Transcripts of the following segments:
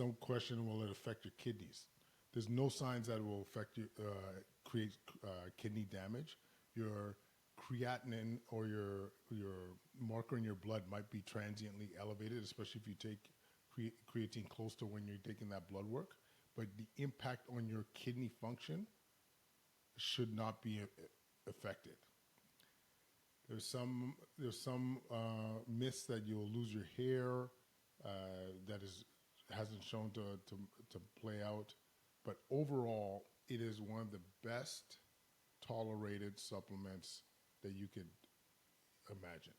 Some question, will it affect your kidneys? There's no signs that it will affect you, create kidney damage. Your creatinine or your marker in your blood might be transiently elevated, especially if you take creatine close to when you're taking that blood work. But the impact on your kidney function should not be affected. There's some myths that you'll lose your hair. That hasn't shown to play out, but overall, it is one of the best tolerated supplements that you could imagine.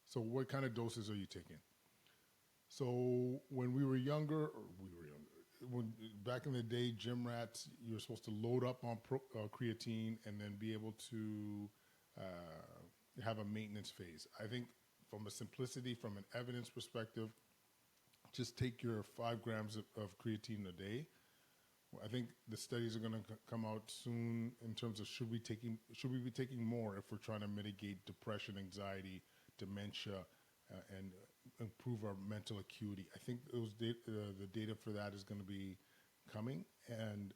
So, what kind of doses are you taking? So, when we were younger, back in the day, gym rats, you're supposed to load up on creatine and then be able to have a maintenance phase. I think from a simplicity, from an evidence perspective, just take your 5 grams of creatine a day. I think the studies are going to come out soon in terms of should we be taking more if we're trying to mitigate depression, anxiety, dementia, and improve our mental acuity. I think the data for that is going to be coming. And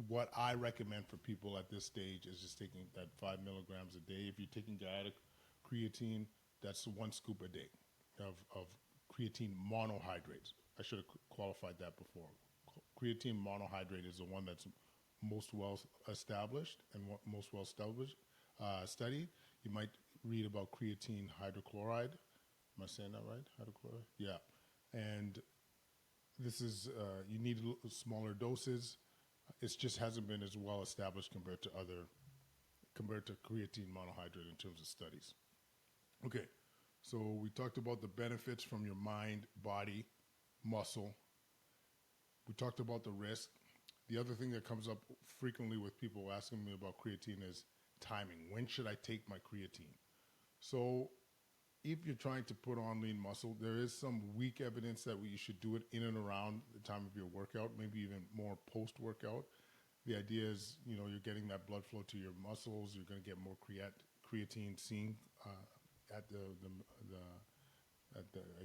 what I recommend for people at this stage is just taking that 5 milligrams a day. If you're taking diet creatine, that's 1 scoop a day of creatine monohydrate. I should have qualified that before. Creatine monohydrate is the one that's most well established and most well established studied. You might read about creatine hydrochloride. Am I saying that right? Hydrochloride? Yeah. And this is, you need smaller doses. It just hasn't been as well established compared to creatine monohydrate in terms of studies. Okay. So we talked about the benefits from your mind, body, muscle. We talked about the risk. The other thing that comes up frequently with people asking me about creatine is timing. When should I take my creatine? So if you're trying to put on lean muscle, there is some weak evidence that you should do it in and around the time of your workout, maybe even more post-workout. The idea is, you're getting that blood flow to your muscles. You're going to get more creatine seen at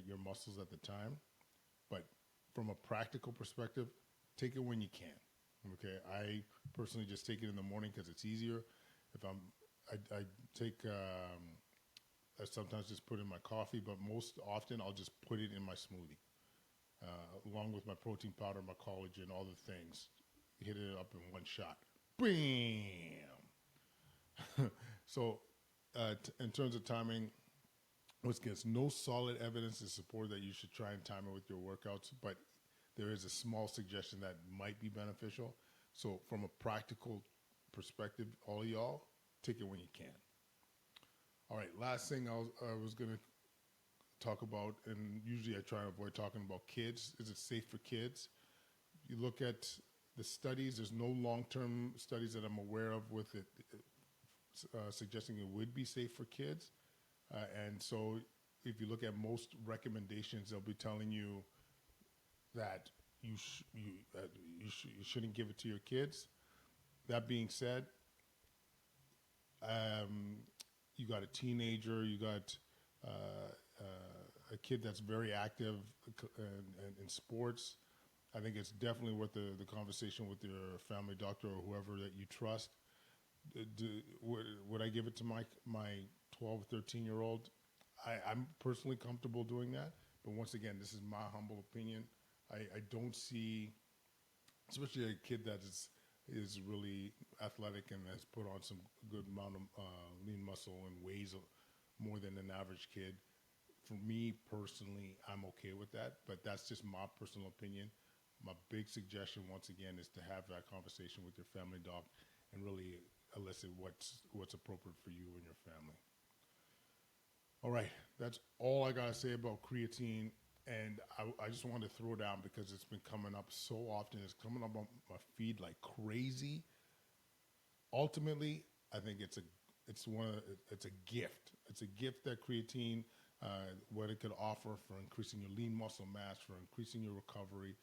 your muscles at the time. But from a practical perspective, take it when you can. Okay, I personally just take it in the morning because it's easier. If I take, I sometimes just put it in my coffee, but most often I'll just put it in my smoothie, along with my protein powder, my collagen, all the things. Hit it up in one shot. Bam! So, in terms of timing, once again, no solid evidence to support that you should try and time it with your workouts, but there is a small suggestion that might be beneficial. So from a practical perspective, all y'all, take it when you can. All right, last thing I was going to talk about, and usually I try to avoid talking about kids. Is it safe for kids? You look at the studies, there's no long-term studies that I'm aware of with it suggesting it would be safe for kids. And so if you look at most recommendations, they'll be telling you that you shouldn't give it to your kids. That being said, you got a teenager, you got a kid that's very active in sports. I think it's definitely worth the conversation with your family doctor or whoever that you trust. Would I give it to my 12 or 13-year-old? I'm personally comfortable doing that, but once again, this is my humble opinion. I don't see, especially a kid that is really athletic and has put on some good amount of lean muscle and weighs more than an average kid. For me personally, I'm okay with that, but that's just my personal opinion. My big suggestion, once again, is to have that conversation with your family doc and really elicit what's appropriate for you and your family. All right, that's all I gotta say about creatine, and I just wanted to throw down because it's been coming up so often. It's coming up on my feed like crazy. Ultimately, I think it's a gift. It's a gift that creatine, what it could offer for increasing your lean muscle mass, for increasing your recovery,